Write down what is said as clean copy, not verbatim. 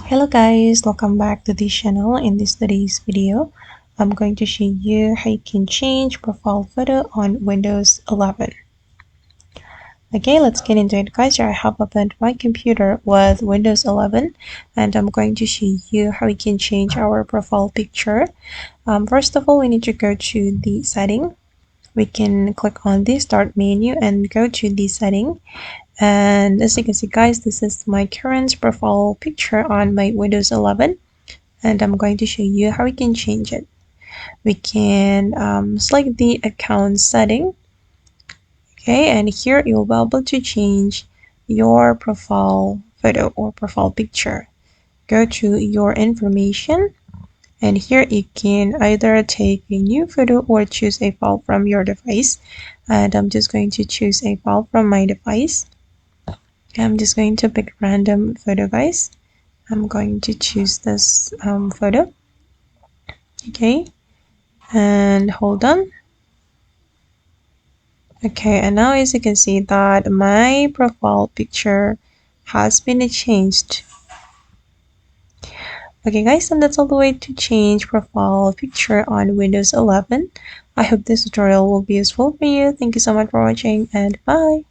Hello guys, welcome back to this channel. In today's video, I'm going to show you how you can change profile photo on Windows 11. Okay, let's get into it guys. Here I have opened my computer with Windows 11 and I'm going to show you how we can change our profile picture. First of all, we need to go to the setting. We can click on the start menu and go to the setting. And as you can see guys, this is my current profile picture on my Windows 11 and I'm going to show you how we can change it. We can select the account setting, okay, and here you'll be able to change your profile photo or profile picture. Go to your information and here you can either take a new photo or choose a file from your device, and I'm just going to choose a file from my device. I'm just going to pick random photo guys. I'm going to choose this photo, okay, and hold on. Okay, and now as you can see that my profile picture has been changed. Okay guys, and that's all the way to change profile picture on Windows 11. I hope this tutorial will be useful for you. Thank you so much for watching and bye.